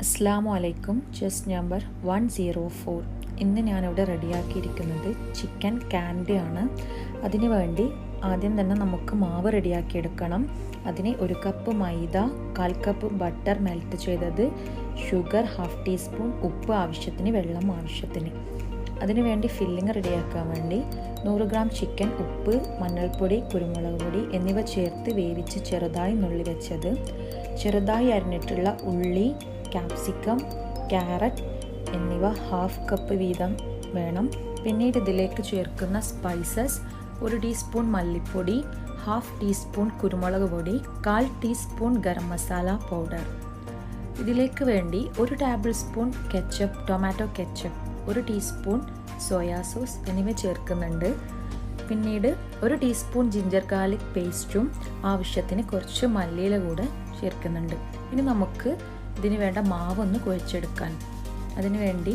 അസ്സലാമു അലൈക്കും. Chess number 104. ഇന്ന് ഞാനിവിടെ റെഡിയാക്കിയിരിക്കുന്നത് ചിക്കൻ കാൻഡി ആണ്. അതിനു വേണ്ടി ആദ്യം തന്നെ നമുക്ക് മാവ് റെഡിയാക്കിയെടുക്കണം. അതിന് 1 കപ്പ് മൈദ, 1/4 കപ്പ് ബട്ടർ മെൽറ്റ് ചെയ്തത്, ഷുഗർ 1/2 ടീസ്പൂൺ, ഉപ്പ് ആവശ്യത്തിന്, വെള്ളം ആവശ്യത്തിന്. അതിനു വേണ്ടി ഫില്ലിങ് റെഡിയാക്കാൻ വേണ്ടി 100 ഗ്രാം ചിക്കൻ, ഉപ്പ്, മഞ്ഞൾപ്പൊടി, കുരുമുളക് പൊടി എന്നിവ ചേർത്ത് വേവിച്ച് ചെറുതായി നുള്ളി വെച്ചത്, ചെറുതായി അരിഞ്ഞിട്ടുള്ള ഉള്ളി, ക്യാപ്സിക്കം, ക്യാരറ്റ് എന്നിവ 1/2 കപ്പ് വീതം വേണം. പിന്നീട് ഇതിലേക്ക് ചേർക്കുന്ന സ്പൈസസ്: 1 ടീസ്പൂൺ മല്ലിപ്പൊടി, 1/2 ടീസ്പൂൺ കുരുമുളക് പൊടി, 1/4 ടീസ്പൂൺ ഗരം മസാല പൗഡർ. ഇതിലേക്ക് വേണ്ടി 1 table spoon ketchup, tomato ketchup, 1 teaspoon soya sauce എന്നിവ ചേർക്കുന്നുണ്ട്. പിന്നീട് 1 ടീസ്പൂൺ ജിഞ്ചർ ഗാർലിക് പേസ്റ്റും ആവശ്യത്തിന് കുറച്ച് മല്ലിയില കൂടെ ചേർക്കുന്നുണ്ട്. ഇനി നമുക്ക് ഇതിന് വേണ്ട മാവ് ഒന്ന് കുഴച്ചെടുക്കാൻ. അതിനുവേണ്ടി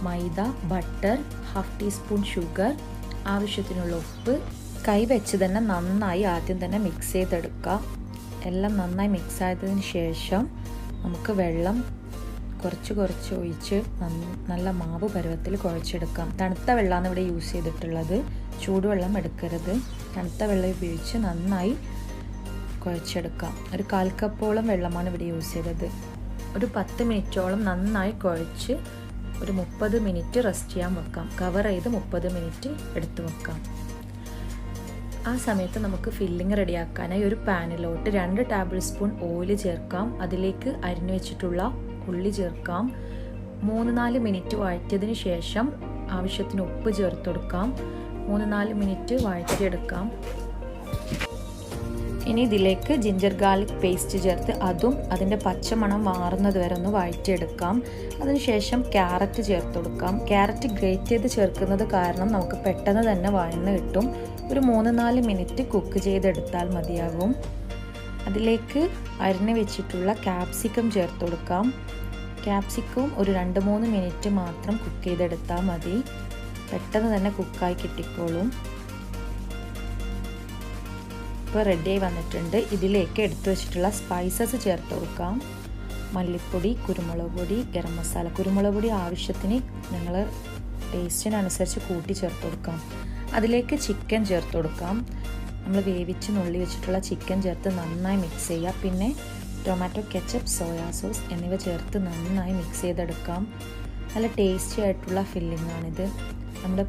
മൈദ, ബട്ടർ, 1/2 ടീസ്പൂൺ ഷുഗർ, ആവശ്യത്തിനുള്ള ഉപ്പ്, കൈ വെച്ച് തന്നെ നന്നായി ആദ്യം തന്നെ മിക്സ് ചെയ്തെടുക്കുക. എല്ലാം നന്നായി മിക്സ് ആയതിന് ശേഷം നമുക്ക് വെള്ളം കുറച്ച് ഒഴിച്ച് നല്ല മാവ് പരുവത്തിൽ കുഴച്ചെടുക്കാം. തണുത്ത വെള്ളമാണ് ഇവിടെ യൂസ് ചെയ്തിട്ടുള്ളത്, ചൂടുവെള്ളം എടുക്കരുത്. തണുത്ത വെള്ളം ഉപയോഗിച്ച് നന്നായി കുഴച്ചെടുക്കാം. 1/4 കപ്പോളം വെള്ളമാണ് ഇവിടെ യൂസ് ചെയ്തത്. ഒരു 10 മിനിറ്റോളം നന്നായി കുഴച്ച് ഒരു 30 മിനിറ്റ് റെസ്റ്റ് ചെയ്യാൻ വെക്കാം. കവർ ചെയ്ത് 30 മിനിറ്റ് എടുത്ത് വെക്കാം. ആ സമയത്ത് നമുക്ക് ഫില്ലിങ് റെഡിയാക്കാനായി ഒരു പാനിലോട്ട് 2 ടേബിൾ സ്പൂൺ ഓയിൽ ചേർക്കാം. അതിലേക്ക് അരിഞ്ഞു വെച്ചിട്ടുള്ള ഉള്ളി ചേർക്കാം. 3-4 മിനിറ്റ് വഴറ്റിയതിന് ശേഷം ആവശ്യത്തിന് ഉപ്പ് ചേർത്ത് കൊടുക്കാം. 3-4 മിനിറ്റ് വഴറ്റിയെടുക്കാം. ഇനി ഇതിലേക്ക് ജിഞ്ചർ ഗാർലിക് പേസ്റ്റ് ചേർത്ത് അതും അതിൻ്റെ പച്ചമണം മാറുന്നത് വരെ ഒന്ന് വഴറ്റിയെടുക്കാം. അതിനുശേഷം ക്യാരറ്റ് ചേർത്ത് കൊടുക്കാം. ക്യാരറ്റ് ഗ്രേറ്റ് ചെയ്ത് ചേർക്കുന്നത് കാരണം നമുക്ക് പെട്ടെന്ന് തന്നെ വഴന്ന് കിട്ടും. ഒരു 3-4 മിനിറ്റ് കുക്ക് ചെയ്തെടുത്താൽ മതിയാകും. അതിലേക്ക് അരിഞ്ഞു വെച്ചിട്ടുള്ള ക്യാപ്സിക്കം ചേർത്ത് കൊടുക്കാം. ക്യാപ്സിക്കവും ഒരു 2-3 മിനിറ്റ് മാത്രം കുക്ക് ചെയ്തെടുത്താൽ മതി. പെട്ടെന്ന് തന്നെ കുക്കായി കിട്ടിക്കോളും. ഇപ്പോൾ റെഡിയായി വന്നിട്ടുണ്ട്. ഇതിലേക്ക് എടുത്തു വെച്ചിട്ടുള്ള സ്പൈസസ് ചേർത്ത് കൊടുക്കാം. മല്ലിപ്പൊടി, കുരുമുളക് പൊടി, ഗരം മസാല. കുരുമുളക് പൊടി ആവശ്യത്തിന് നിങ്ങൾ ടേസ്റ്റിനനുസരിച്ച് കൂട്ടി ചേർത്ത് കൊടുക്കാം. അതിലേക്ക് ചിക്കൻ ചേർത്ത് കൊടുക്കാം. നമ്മൾ വേവിച്ച് നുള്ളി വെച്ചിട്ടുള്ള ചിക്കൻ ചേർത്ത് നന്നായി മിക്സ് ചെയ്യുക. പിന്നെ ടൊമാറ്റോ കെച്ചപ്പ്, സോയാ സോസ് എന്നിവ ചേർത്ത് നന്നായി മിക്സ് ചെയ്തെടുക്കാം. നല്ല ടേസ്റ്റി ആയിട്ടുള്ള ഫില്ലിംഗ് ആണിത്. നമ്മുടെ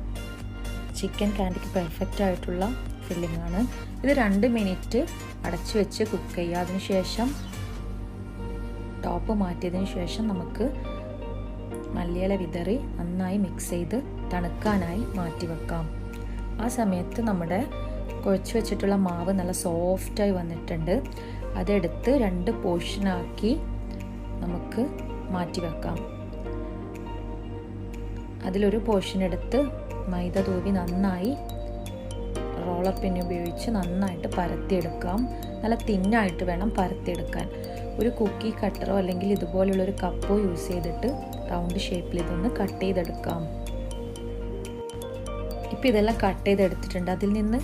ചിക്കൻ കാൻഡിക്ക് പെർഫെക്റ്റ് ആയിട്ടുള്ള ഫില്ലിംഗ് ആണ് ഇത്. 2 മിനിറ്റ് അടച്ചു വെച്ച് കുക്ക് ചെയ്യുക. അതിനുശേഷം ടോപ്പ് മാറ്റിയതിന് ശേഷം നമുക്ക് മല്ലിയില വിതറി നന്നായി മിക്സ് ചെയ്ത് തണുക്കാനായി മാറ്റി വെക്കാം. ആ സമയത്ത് നമ്മുടെ കുഴച്ച് വെച്ചിട്ടുള്ള മാവ് നല്ല സോഫ്റ്റായി വന്നിട്ടുണ്ട്. അതെടുത്ത് 2 പോർഷനാക്കി നമുക്ക് മാറ്റി വെക്കാം. അതിലൊരു പോർഷൻ എടുത്ത് മൈദ തൂവി നന്നായി റോളർ പിൻ ഉപയോഗിച്ച് നന്നായിട്ട് പരത്തിയെടുക്കാം. നല്ല തിന്നായിട്ട് വേണം പരത്തിയെടുക്കാൻ. ഒരു കുക്കി കട്ടറോ അല്ലെങ്കിൽ ഇതുപോലുള്ളൊരു കപ്പോ യൂസ് ചെയ്തിട്ട് റൗണ്ട് ഷേപ്പിൽ ഇതൊന്ന് കട്ട് ചെയ്തെടുക്കാം. ഇപ്പോൾ ഇതെല്ലാം കട്ട് ചെയ്തെടുത്തിട്ടുണ്ട്. അതിൽ നിന്ന്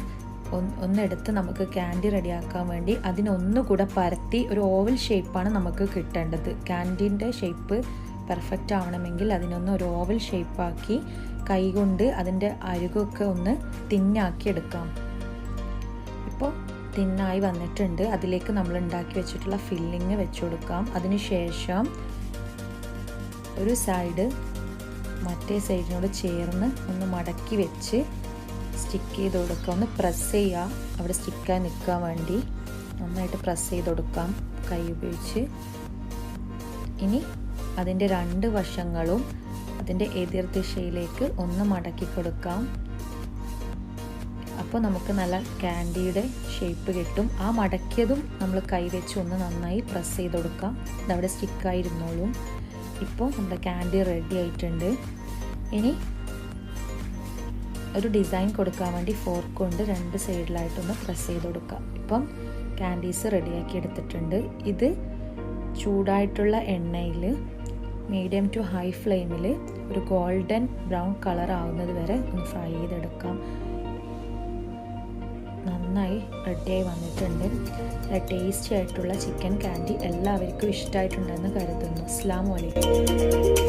ഒന്നെടുത്ത് നമുക്ക് ക്യാൻഡി റെഡിയാക്കാൻ വേണ്ടി അതിനൊന്നുകൂടെ പരത്തി ഒരു ഓവൽ ഷേപ്പാണ് നമുക്ക് കിട്ടേണ്ടത്. ക്യാൻഡീൻ്റെ ഷേപ്പ് പെർഫെക്റ്റ് ആവണമെങ്കിൽ അതിനൊന്ന് ഒരു ഓവൽ ഷേപ്പാക്കി കൈകൊണ്ട് അതിൻ്റെ അരികൊക്കെ ഒന്ന് തിന്നാക്കി എടുക്കാം. ഇപ്പോൾ തിന്നായി വന്നിട്ടുണ്ട്. അതിലേക്ക് നമ്മൾ ഉണ്ടാക്കി വെച്ചിട്ടുള്ള ഫില്ലിങ് വെച്ച് കൊടുക്കാം. അതിനുശേഷം ഒരു സൈഡ് മറ്റേ സൈഡിനോട് ചേർന്ന് ഒന്ന് മടക്കി വെച്ച് സ്റ്റിക്ക് ചെയ്ത് കൊടുക്കുക. ഒന്ന് പ്രസ് ചെയ്യുക, അവിടെ സ്റ്റിക്കായി നിൽക്കാൻ വേണ്ടി നന്നായിട്ട് പ്രസ് ചെയ്ത് കൊടുക്കാം കൈ ഉപയോഗിച്ച്. ഇനി അതിൻ്റെ 2 വശങ്ങളും അതിൻ്റെ എതിർ ദിശയിലേക്ക് ഒന്ന് മടക്കി കൊടുക്കാം. അപ്പോൾ നമുക്ക് നല്ല കാൻഡിയുടെ ഷേപ്പ് കിട്ടും. ആ മടക്കിയതും നമ്മൾ കൈ വെച്ച് ഒന്ന് നന്നായി പ്രസ് ചെയ്ത് കൊടുക്കാം. ഇതവിടെ സ്റ്റിക്കായിരുന്നോളും. ഇപ്പോൾ നമ്മുടെ കാൻഡി റെഡി ആയിട്ടുണ്ട്. ഇനി ഒരു ഡിസൈൻ കൊടുക്കാൻ വേണ്ടി ഫോർക്ക് കൊണ്ട് 2 സൈഡിലായിട്ടൊന്ന് പ്രസ് ചെയ്ത് കൊടുക്കാം. ഇപ്പം കാൻഡീസ് റെഡിയാക്കി എടുത്തിട്ടുണ്ട്. ഇത് ചൂടായിട്ടുള്ള എണ്ണയിൽ മീഡിയം ടു ഹൈ ഫ്ലെയിമിൽ ഒരു ഗോൾഡൻ ബ്രൗൺ കളർ ആവുന്നത് വരെ ഒന്ന് ഫ്രൈ ചെയ്തെടുക്കാം. നന്നായി റെഡിയായി വന്നിട്ടുണ്ട്. ടേസ്റ്റി ആയിട്ടുള്ള ചിക്കൻ കാൻഡി എല്ലാവർക്കും ഇഷ്ടമായിട്ടുണ്ടെന്ന് കരുതുന്നു. അസ്സലാമു അലൈക്കും.